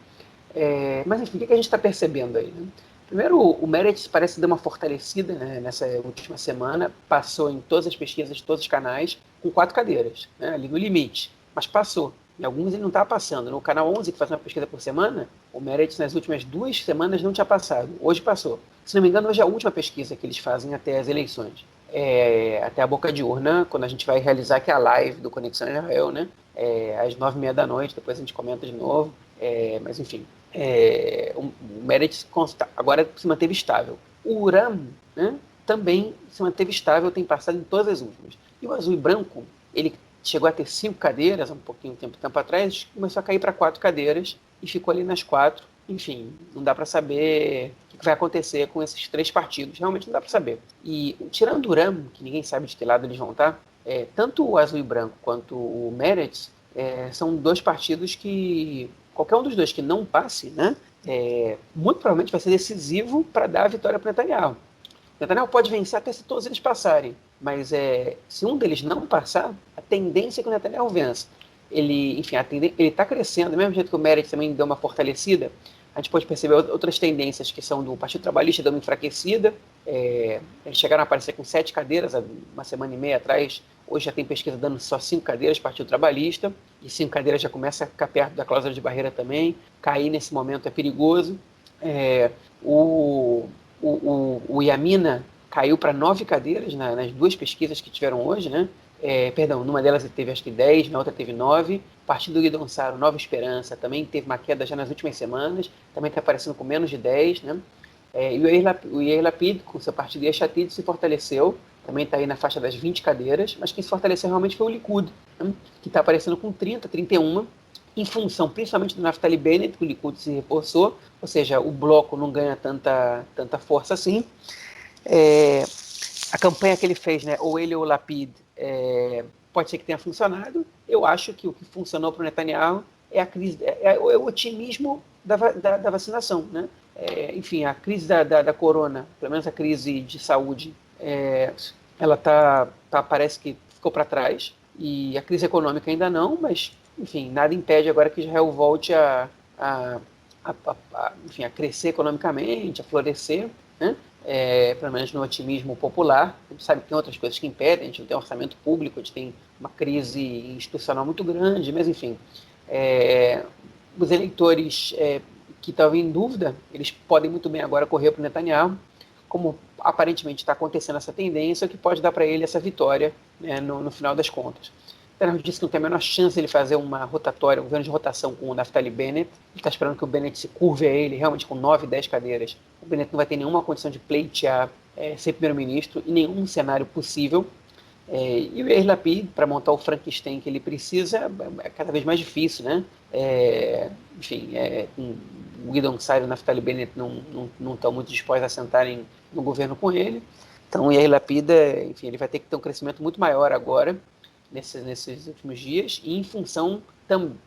Mas enfim, o que a gente está percebendo aí? Né? Primeiro, o Meretz parece dar uma fortalecida, né, nessa última semana, passou em todas as pesquisas, todos os canais, com 4 cadeiras, né, ali no limite, mas passou. Em alguns ele não estava passando. No canal 11, que faz uma pesquisa por semana, o Meretz nas últimas 2 semanas não tinha passado. Hoje passou. Se não me engano, hoje é a última pesquisa que eles fazem até as eleições. Até a boca de urna, quando a gente vai realizar que é a live do Conexão Israel, né? Às 9h30 da noite, depois a gente comenta de novo. Mas enfim, o Meretz agora se manteve estável. O Uram, né, também se manteve estável, tem passado em todas as últimas. E o azul e branco, ele chegou a ter 5 cadeiras, um pouquinho tempo atrás, começou a cair para 4 cadeiras e ficou ali nas 4. Enfim, não dá para saber o que vai acontecer com esses 3 partidos. Realmente não dá para saber. E tirando o Uram, que ninguém sabe de que lado eles vão estar, tanto o azul e branco quanto o Meretz são 2 partidos que qualquer um dos 2 que não passe, né, muito provavelmente vai ser decisivo para dar a vitória para o Netanyahu. O Netanyahu pode vencer até se todos eles passarem, mas se um deles não passar, a tendência é que o Netanyahu vença. Ele está crescendo, do mesmo jeito que o Meretz também deu uma fortalecida. A gente pode perceber outras tendências que são do Partido Trabalhista dando uma enfraquecida. Eles chegaram a aparecer com 7 cadeiras há uma semana e meia atrás. Hoje já tem pesquisa dando só 5 cadeiras, Partido Trabalhista, e 5 cadeiras já começa a ficar perto da cláusula de barreira também. Cair nesse momento é perigoso. O Yamina caiu para 9 cadeiras nas 2 pesquisas que tiveram hoje, né? Numa delas ele teve acho que 10, na outra teve 9. O Partido Guidon Saro, Nova Esperança, também teve uma queda já nas últimas semanas, também está aparecendo com menos de 10, né? E o Yair Lapid, com seu partido Yesh Atid, se fortaleceu, também está aí na faixa das 20 cadeiras, mas quem se fortaleceu realmente foi o Likud, né? Que está aparecendo com 30, 31, em função principalmente do Naftali Bennett, que o Likud se reforçou, ou seja, o bloco não ganha tanta força assim. A campanha que ele fez, né, ou ele ou o Lapid, pode ser que tenha funcionado. Eu acho que o que funcionou para o Netanyahu é a crise, o otimismo da vacinação, né? Enfim, a crise da corona, pelo menos a crise de saúde, ela parece que ficou para trás, e a crise econômica ainda não, mas, enfim, nada impede agora que Israel volte a crescer economicamente, a florescer, né? Pelo menos no otimismo popular. A gente sabe que tem outras coisas que impedem, a gente não tem orçamento público, a gente tem uma crise institucional muito grande, mas enfim, os eleitores que estavam em dúvida, eles podem muito bem agora correr para o Netanyahu, como aparentemente está acontecendo essa tendência, que pode dar para ele essa vitória, né, no final das contas. O Netanyahu disse que não tem a menor chance de ele fazer uma rotatória, um governo de rotação com o Naftali Bennett. Ele está esperando que o Bennett se curve a ele, realmente com 9, 10 cadeiras. O Bennett não vai ter nenhuma condição de pleitear ser primeiro-ministro em nenhum cenário possível. E o Yair Lapid, para montar o Frankenstein que ele precisa, é cada vez mais difícil, né? O Guidon Saro e o Naftali Bennett não estão muito dispostos a sentarem no governo com ele. Então o Yair Lapid, ele vai ter que ter um crescimento muito maior agora, nesses últimos dias, e em função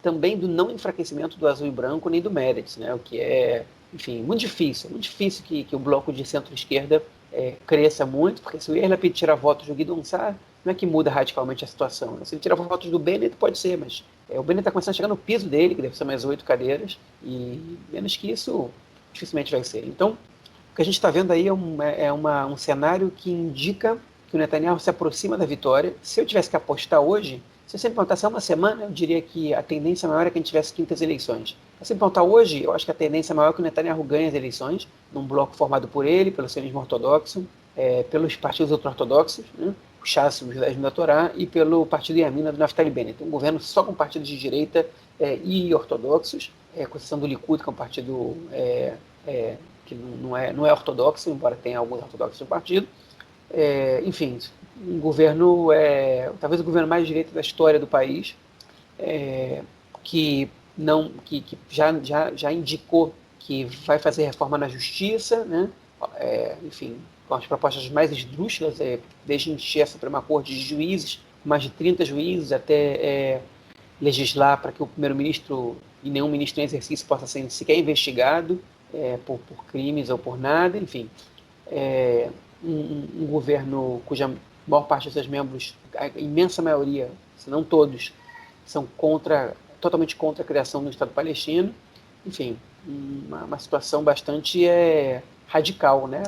também do não enfraquecimento do azul e branco nem do Meretz, né? O que é, enfim, muito difícil que o bloco de centro-esquerda cresça muito, porque se o Yair Lapid tirar votos do Guidon Saro, não é que muda radicalmente a situação, né? Se ele tirar votos do Bennett, pode ser, mas o Bennett está começando a chegar no piso dele, que deve ser mais 8 cadeiras, e menos que isso, dificilmente vai ser. Então, o que a gente está vendo aí é um cenário que indica que o Netanyahu se aproxima da vitória. Se eu tivesse que apostar hoje, se você me perguntasse há uma semana, eu diria que a tendência maior é que a gente tivesse quintas eleições. Se você me perguntar hoje, eu acho que a tendência maior é que o Netanyahu ganhe as eleições, num bloco formado por ele, pelo sionismo ortodoxo, pelos partidos ultra-ortodoxos, né? O Shas, o judaísmo da Torá, e pelo partido Yamina do Naftali Bennett. Um governo só com partidos de direita e ortodoxos, com exceção do Likud, que é um partido que não é ortodoxo, embora tenha alguns ortodoxos no partido. Enfim, um governo, talvez o governo mais de direita da história do país, que já indicou que vai fazer reforma na justiça, né? Enfim, com as propostas mais esdrúxulas, desde encher a Suprema Corte de juízes, mais de 30 juízes, até legislar para que o primeiro-ministro e nenhum ministro em exercício possa ser sequer investigado por crimes ou por nada, enfim. Um governo cuja maior parte dos seus membros, a imensa maioria, se não todos, são totalmente contra a criação do Estado palestino. Enfim, uma situação bastante radical, né?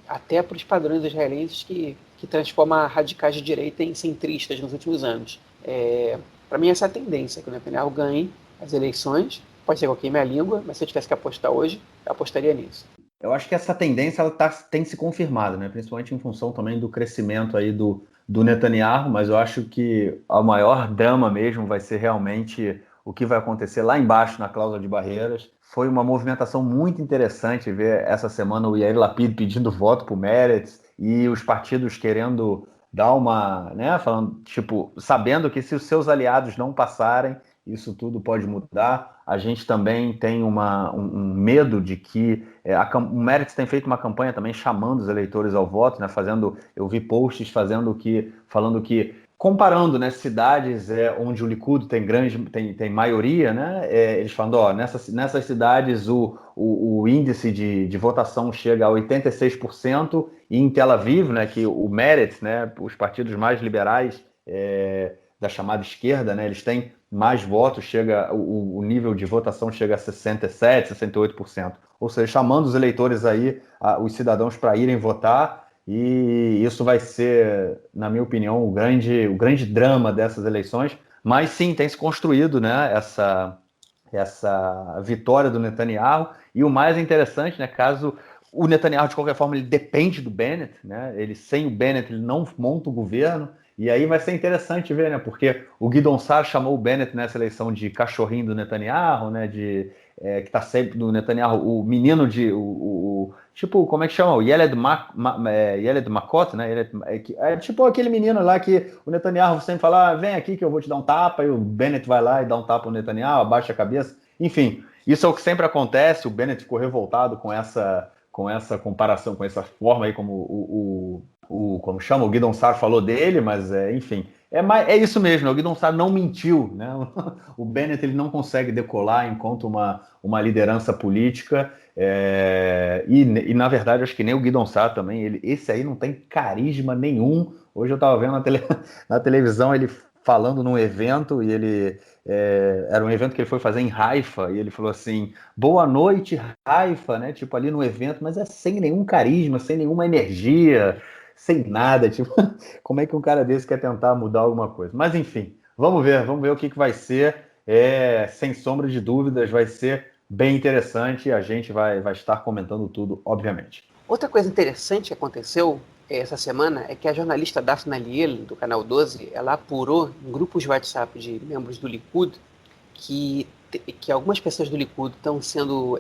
Até para os padrões israelenses que transforma radicais de direita em centristas nos últimos anos. Para mim, essa é a tendência, que o Netanyahu ganhe as eleições. Pode ser que eu queime a língua, mas se eu tivesse que apostar hoje, eu apostaria nisso. Eu acho que essa tendência ela tem se confirmado, né? Principalmente em função também do crescimento aí do Netanyahu, mas eu acho que o maior drama mesmo vai ser realmente o que vai acontecer lá embaixo na cláusula de barreiras. Foi uma movimentação muito interessante ver essa semana o Yair Lapid pedindo voto para o Meretz e os partidos querendo dar uma, né, falando, tipo, sabendo que se os seus aliados não passarem, isso tudo pode mudar. A gente também tem um medo de que o Meretz tem feito uma campanha também chamando os eleitores ao voto, né, eu vi posts falando que comparando, né, cidades onde o Likud tem maioria, né, eles falando, nessas cidades o índice de votação chega a 86%, e em Tel Aviv, né, que o Meretz, né, os partidos mais liberais da chamada esquerda, né, eles têm mais votos, o nível de votação chega a 67%, 68%. Ou seja, chamando os eleitores aí, os cidadãos para irem votar, e isso vai ser, na minha opinião, o grande drama dessas eleições. Mas sim, tem se construído, né, essa vitória do Netanyahu, e o mais interessante, né, caso o Netanyahu, de qualquer forma, ele depende do Bennett, né, sem o Bennett ele não monta o governo. E aí vai ser interessante ver, né? Porque o Gideon Sa'ar chamou o Bennett nessa eleição de cachorrinho do Netanyahu, né? Que está sempre do Netanyahu, o menino tipo, como é que chama? O Yeled Makot, né? É tipo aquele menino lá que o Netanyahu sempre fala, vem aqui que eu vou te dar um tapa, e o Bennett vai lá e dá um tapa no Netanyahu, abaixa a cabeça. Enfim, isso é o que sempre acontece. O Bennett ficou revoltado com essa comparação, com essa forma aí como como chama, o Gideon Sa'ar falou dele, mas enfim, é isso mesmo, o Gideon Sa'ar não mentiu, né? O Bennett ele não consegue decolar enquanto uma liderança política, e na verdade acho que nem o Gideon Sa'ar também, esse aí não tem carisma nenhum. Hoje eu estava vendo na televisão ele falando num evento, e era um evento que ele foi fazer em Haifa, e ele falou assim, boa noite Haifa, né, tipo ali no evento, mas sem nenhum carisma, sem nenhuma energia, sem nada, tipo, como é que um cara desse quer tentar mudar alguma coisa? Mas enfim, vamos ver o que vai ser, sem sombra de dúvidas, vai ser bem interessante, e a gente vai estar comentando tudo, obviamente. Outra coisa interessante que aconteceu essa semana é que a jornalista Daphne Aliel, do Canal 12, ela apurou em grupos de WhatsApp de membros do Likud que algumas pessoas do Likud estão sendo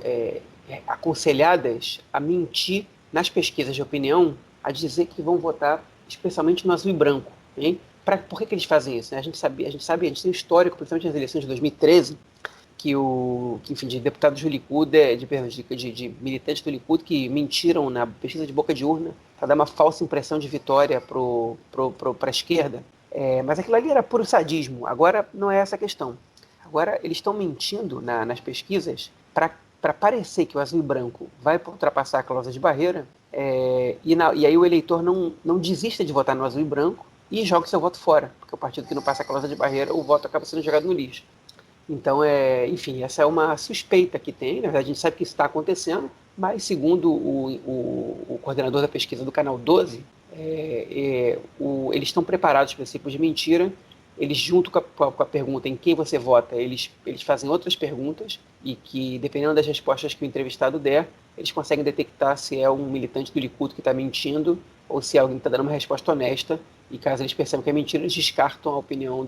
aconselhadas a mentir nas pesquisas de opinião, a dizer que vão votar especialmente no azul e branco. Hein? Por que eles fazem isso? Né? A gente tem um histórico, principalmente nas eleições de 2013, enfim, de deputados do Likud, de militantes do Likud que mentiram na pesquisa de boca de urna para dar uma falsa impressão de vitória para a esquerda. Mas aquilo ali era puro sadismo. Agora não é essa a questão. Agora eles estão mentindo nas pesquisas para parecer que o azul e branco vai ultrapassar a cláusula de barreira, e aí o eleitor não desista de votar no azul e branco e joga o seu voto fora, porque o partido que não passa a cláusula de barreira, o voto acaba sendo jogado no lixo. Então, enfim, essa é uma suspeita que tem. Na verdade, a gente sabe que isso está acontecendo, mas segundo o coordenador da pesquisa do Canal 12, eles estão preparados para esse tipo de mentira. Eles, junto com a pergunta em quem você vota, eles fazem outras perguntas e que, dependendo das respostas que o entrevistado der, eles conseguem detectar se é um militante do Likud que está mentindo ou se é alguém que está dando uma resposta honesta. E caso eles percebam que é mentira, eles descartam a opinião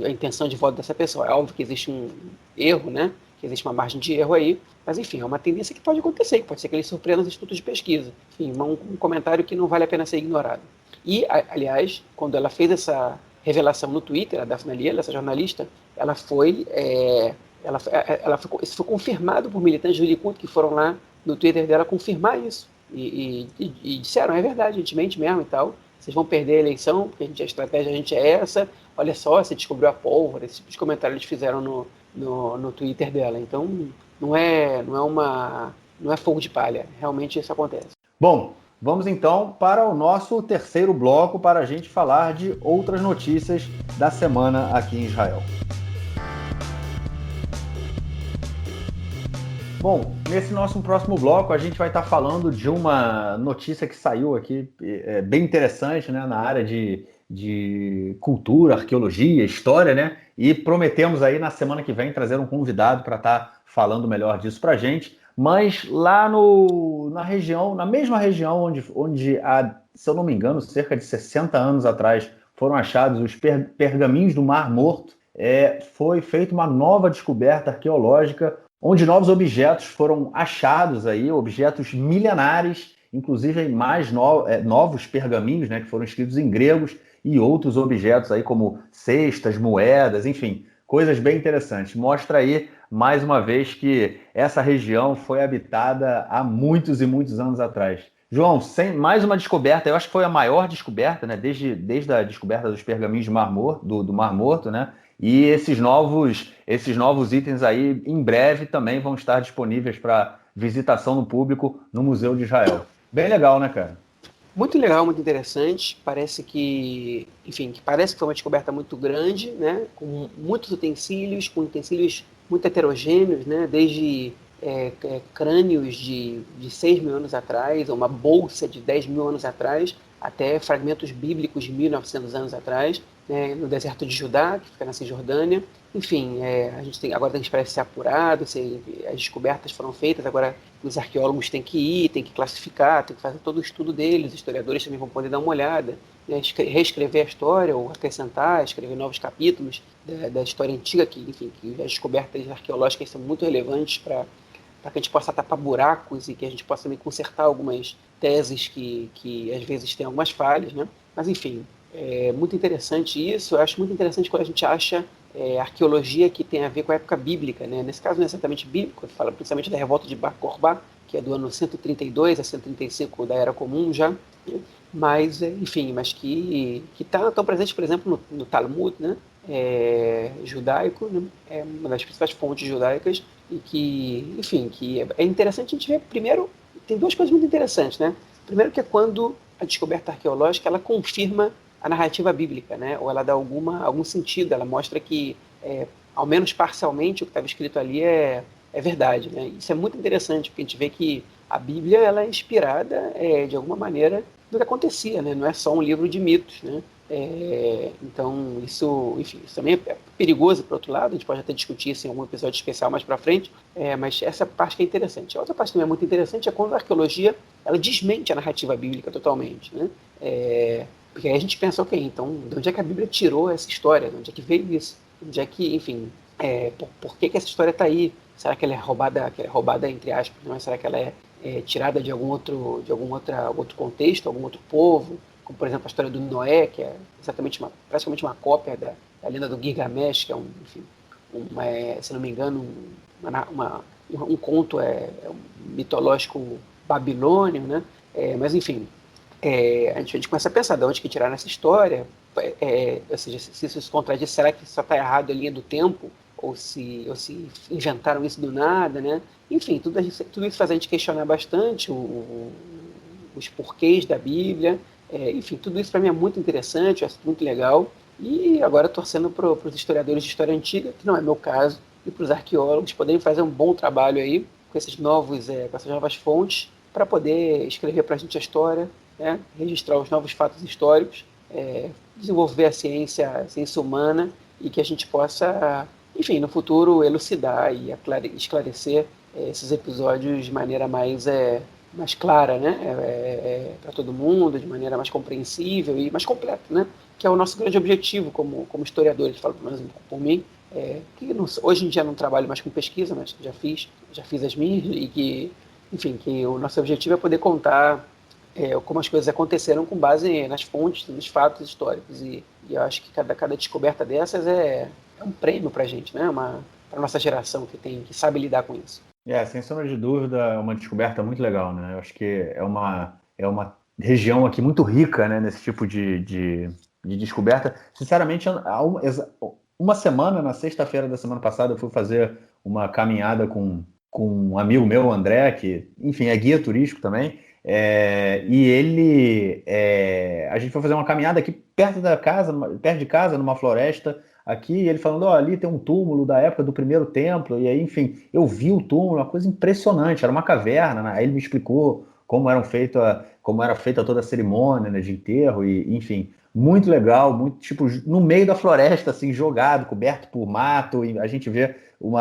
a intenção de voto dessa pessoa. É óbvio que existe um erro, né? Que existe uma margem de erro aí, mas enfim, é uma tendência que pode acontecer, que pode ser que eles surpreendam os institutos de pesquisa. Enfim, um comentário que não vale a pena ser ignorado. E, aliás, quando ela fez essa revelação no Twitter, a Daphne Liel, essa jornalista, ela foi, isso foi confirmado por militantes do Likud que foram lá no Twitter dela confirmar isso. E disseram, é verdade, a gente mente mesmo e tal, vocês vão perder a eleição, porque a estratégia da gente é essa, olha só, você descobriu a pólvora, esse tipo de comentário eles fizeram no Twitter dela. Então, não é fogo de palha, realmente isso acontece. Bom, vamos então para o nosso terceiro bloco para a gente falar de outras notícias da semana aqui em Israel. Bom, nesse nosso próximo bloco a gente vai estar falando de uma notícia que saiu aqui, bem interessante, né, na área de cultura, arqueologia, história, né? E prometemos aí na semana que vem trazer um convidado para estar falando melhor disso para a gente. Mas lá na mesma região onde há, se eu não me engano, cerca de 60 anos atrás foram achados os pergaminhos do Mar Morto, foi feita uma nova descoberta arqueológica, onde novos objetos foram achados aí, objetos milenares, inclusive mais novos pergaminhos, né, que foram escritos em gregos, e outros objetos aí como cestas, moedas, enfim, coisas bem interessantes. Mostra aí, mais uma vez, que essa região foi habitada há muitos e muitos anos atrás. João, mais uma descoberta, eu acho que foi a maior descoberta, né, desde a descoberta dos pergaminhos do Mar Morto, né? E esses novos itens aí, em breve, também vão estar disponíveis para visitação no público no Museu de Israel. Bem legal, né, cara? Muito legal, muito interessante. Parece que foi uma descoberta muito grande, né? Com muitos utensílios, muito heterogêneos, né? Desde crânios de 6 mil anos atrás, uma bolsa de 10 mil anos atrás, até fragmentos bíblicos de 1900 anos atrás, né, no deserto de Judá, que fica na Cisjordânia. Enfim, agora tem que esperar ser apurado, as descobertas foram feitas, agora os arqueólogos têm que ir, têm que classificar, têm que fazer todo o estudo deles, os historiadores também vão poder dar uma olhada, né, reescrever a história, ou acrescentar, escrever novos capítulos da história antiga, que as descobertas arqueológicas são muito relevantes para que a gente possa tapar buracos e que a gente possa também consertar algumas teses que às vezes têm algumas falhas, né? Mas, enfim, é muito interessante isso. Eu acho muito interessante quando a gente acha arqueologia que tem a ver com a época bíblica, né? Nesse caso não é exatamente bíblico, fala principalmente da revolta de Bar Kokhba, que é do ano 132 a 135 da Era Comum já, né? Mas, enfim, que estão presentes, por exemplo, no Talmud, né? Judaico, né? É uma das principais fontes judaicas, e que é interessante a gente ver. Primeiro, tem duas coisas muito interessantes, né? Primeiro, que é quando a descoberta arqueológica ela confirma a narrativa bíblica, né? Ou ela dá algum sentido, ela mostra que, ao menos parcialmente, o que estava escrito ali é verdade, né? Isso é muito interessante, porque a gente vê que a Bíblia ela é inspirada, de alguma maneira, do que acontecia, né? Não é só um livro de mitos, né? Então, isso também é perigoso, por outro lado, a gente pode até discutir isso em algum episódio especial mais para frente, mas essa parte que é interessante. A outra parte que também é muito interessante é quando a arqueologia ela desmente a narrativa bíblica totalmente, né? Porque aí a gente pensa, ok, então, de onde é que a Bíblia tirou essa história? De onde é que veio isso? De onde é que, enfim, por que essa história está aí? Será que ela é roubada entre aspas, não? Será que ela é tirada de algum outro contexto, algum outro povo? Como, por exemplo, a história do Noé, que é praticamente uma cópia da lenda do Gilgamesh, que é se não me engano, um conto mitológico babilônio, né? Mas, enfim, a gente começa a pensar de onde que tiraram essa história, ou seja, se isso se contradiz, será que só está errado a linha do tempo, ou se inventaram isso do nada, né? Enfim, tudo isso faz a gente questionar bastante os porquês da Bíblia. Enfim, tudo isso para mim é muito interessante, eu acho muito legal. E agora torcendo para os historiadores de história antiga, que não é meu caso, e para os arqueólogos poderem fazer um bom trabalho aí com essas novas fontes, para poder escrever para a gente a história né? Registrar os novos fatos históricos, desenvolver a ciência humana e que a gente possa, enfim, no futuro elucidar e esclarecer esses episódios de maneira mais clara, né? Para todo mundo, de maneira mais compreensível e mais completa, né? Que é o nosso grande objetivo como historiadores, falo por mim, que hoje em dia não trabalho mais com pesquisa, mas já fiz as minhas, e que, enfim, que o nosso objetivo é poder contar como as coisas aconteceram com base nas fontes, nos fatos históricos, e eu acho que cada descoberta dessas é um prêmio para a gente, né? Para a nossa geração que sabe lidar com isso. Sem sombra de dúvida, é uma descoberta muito legal, né? Eu acho que é uma região aqui muito rica, né, nesse tipo de descoberta. Sinceramente, há uma semana, na sexta-feira da semana passada, eu fui fazer uma caminhada com um amigo meu, André, que, enfim, é guia turístico também, e ele... a gente foi fazer uma caminhada aqui perto de casa, numa floresta, aqui, ele falando, ali tem um túmulo da época do primeiro templo, e aí, enfim, eu vi o túmulo, uma coisa impressionante, era uma caverna, né? Aí ele me explicou como era feita toda a cerimônia, né, de enterro, e, enfim, muito legal, muito, tipo, no meio da floresta, assim, jogado, coberto por mato, e a gente vê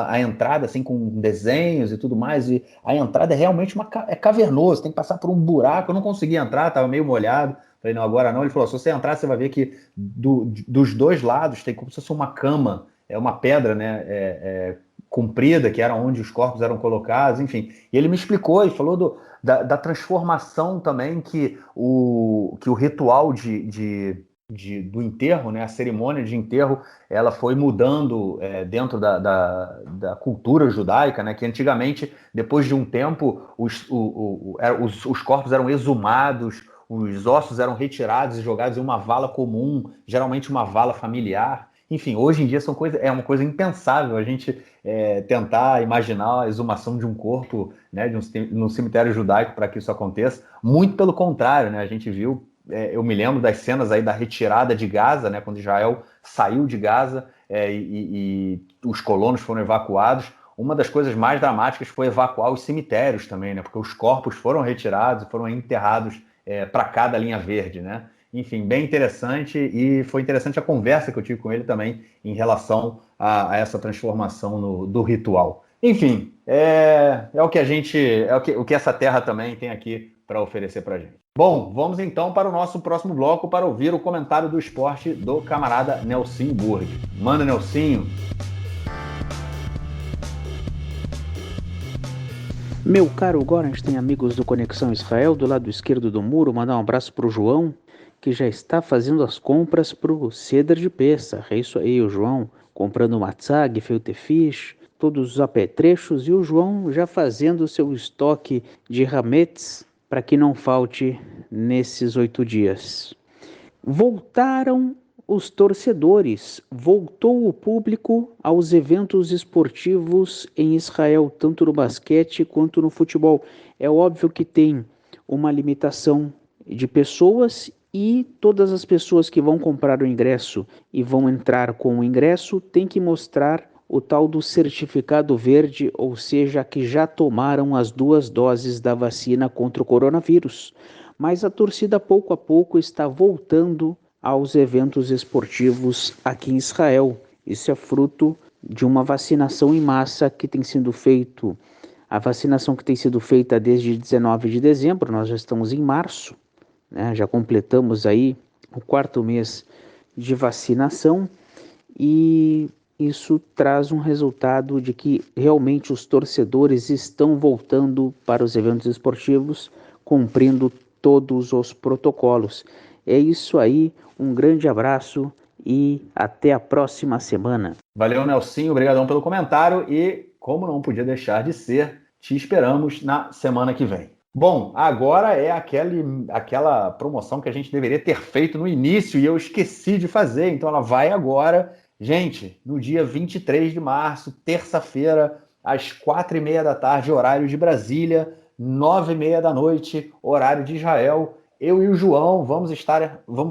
a entrada, assim, com desenhos e tudo mais, e a entrada é realmente cavernoso, tem que passar por um buraco, eu não consegui entrar, estava meio molhado. Falei, não, agora não. Ele falou, se você entrar, você vai ver que dos dois lados tem como se fosse uma cama, uma pedra, né, comprida, que era onde os corpos eram colocados, enfim. E ele me explicou e falou da transformação também que o ritual do enterro, né, a cerimônia de enterro, ela foi mudando dentro da cultura judaica, né, que antigamente, depois de um tempo, os corpos eram exumados, os ossos eram retirados e jogados em uma vala comum, geralmente uma vala familiar. Enfim, hoje em dia é uma coisa impensável a gente tentar imaginar a exumação de um corpo, né, num cemitério judaico para que isso aconteça. Muito pelo contrário, né, a gente viu, eu me lembro das cenas aí da retirada de Gaza, né, quando Israel saiu de Gaza e os colonos foram evacuados. Uma das coisas mais dramáticas foi evacuar os cemitérios também, né, porque os corpos foram retirados e foram enterrados para cada linha verde, né? Enfim, bem interessante, e foi interessante a conversa que eu tive com ele também em relação a essa transformação do ritual. Enfim, o que o que essa terra também tem aqui para oferecer para a gente. Bom, vamos então para o nosso próximo bloco para ouvir o comentário do esporte do camarada Nelsinho Burg. Manda, Nelsinho! Meu caro Gorenstein, amigos do Conexão Israel, do lado esquerdo do muro, mandar um abraço para o João, que já está fazendo as compras para o Seder de Pessah. É isso aí, o João comprando matzah, gefilte fish, todos os apetrechos, e o João já fazendo o seu estoque de hametz para que não falte nesses 8 dias. Voltaram os torcedores, voltou o público aos eventos esportivos em Israel, tanto no basquete quanto no futebol. É óbvio que tem uma limitação de pessoas, e todas as pessoas que vão comprar o ingresso e vão entrar com o ingresso têm que mostrar o tal do certificado verde, ou seja, que já tomaram as 2 doses da vacina contra o coronavírus. Mas a torcida pouco a pouco está voltando aos eventos esportivos aqui em Israel. Isso é fruto de uma vacinação em massa que tem sido feita, a vacinação que tem sido feita desde 19 de dezembro, nós já estamos em março, né? Já completamos aí o 4º mês de vacinação, e isso traz um resultado de que realmente os torcedores estão voltando para os eventos esportivos, cumprindo todos os protocolos. É isso aí, um grande abraço e até a próxima semana. Valeu, Nelsinho, obrigadão pelo comentário, e como não podia deixar de ser, te esperamos na semana que vem. Bom, agora é aquela promoção que a gente deveria ter feito no início e eu esqueci de fazer, então ela vai agora. Gente, no dia 23 de março, terça-feira, às 4h30 da tarde, horário de Brasília, 9h30 da noite, horário de Israel, eu e o João vamos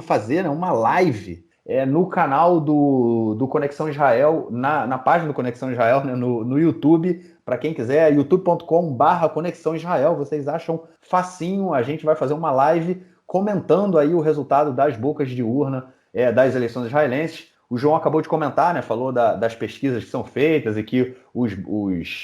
fazer, né, uma live no canal do Conexão Israel, na página do Conexão Israel, né, no YouTube, para quem quiser, youtube.com/Conexão Israel, vocês acham facinho, a gente vai fazer uma live comentando aí o resultado das bocas de urna das eleições israelenses. O João acabou de comentar, né? Falou das pesquisas que são feitas e que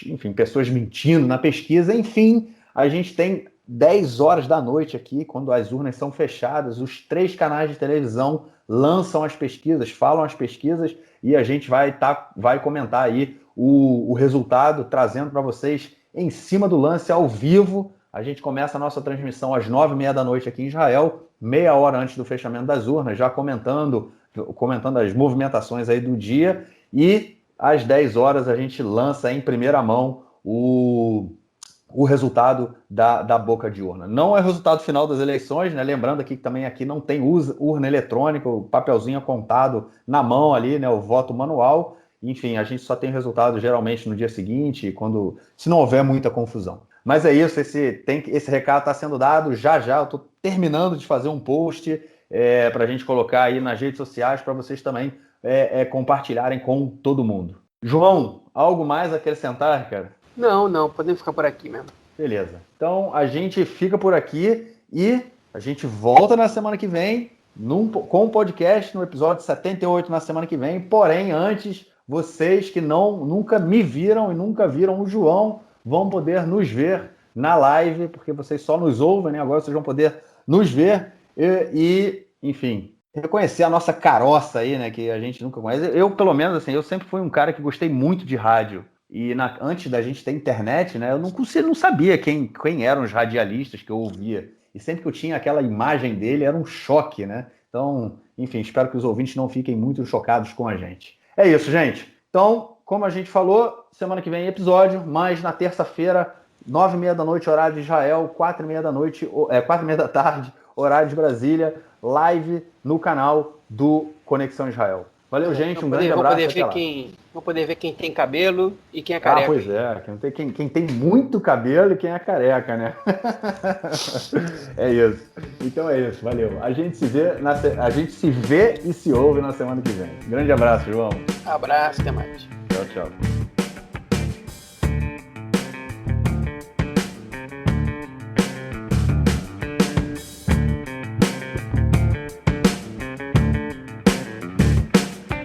enfim, pessoas mentindo na pesquisa. Enfim, a gente tem 10 horas da noite aqui, quando as urnas são fechadas, os 3 canais de televisão lançam as pesquisas, falam as pesquisas, e a gente vai comentar aí o resultado, trazendo para vocês em cima do lance, ao vivo. A gente começa a nossa transmissão às 9h30 da noite aqui em Israel, meia hora antes do fechamento das urnas, já comentando as movimentações aí do dia, e às 10 horas a gente lança em primeira mão o resultado da boca de urna. Não é o resultado final das eleições, né? Lembrando aqui que também aqui não tem urna eletrônica, o papelzinho apontado na mão ali, né? O voto manual. Enfim, a gente só tem resultado geralmente no dia seguinte, se não houver muita confusão. Mas é isso, esse recado está sendo dado já. Eu estou terminando de fazer um post para a gente colocar aí nas redes sociais, para vocês também compartilharem com todo mundo. João, algo mais a acrescentar, cara? Não, podemos ficar por aqui mesmo. Beleza. Então a gente fica por aqui e a gente volta na semana que vem com o podcast, no episódio 78 na semana que vem. Porém, antes, vocês que nunca me viram e nunca viram o João vão poder nos ver na live, porque vocês só nos ouvem, né? Agora vocês vão poder nos ver e enfim, reconhecer a nossa caroça aí, né? Que a gente nunca conhece. Eu, pelo menos, assim, eu sempre fui um cara que gostei muito de rádio. E antes da gente ter internet, né, eu não sabia quem eram os radialistas que eu ouvia. E sempre que eu tinha aquela imagem dele, era um choque, né? Então, enfim, espero que os ouvintes não fiquem muito chocados com a gente. É isso, gente. Então, como a gente falou, semana que vem episódio, mas na terça-feira, 9h30 da noite, horário de Israel, 4h30 da tarde, horário de Brasília, live no canal do Conexão Israel. Valeu, gente. Um grande abraço. Vou poder ver quem tem cabelo e quem é careca. Pois é. Quem tem muito cabelo e quem é careca, né? É isso. Então é isso. Valeu. A gente se vê e se ouve na semana que vem. Grande abraço, João. Abraço, até mais. Tchau.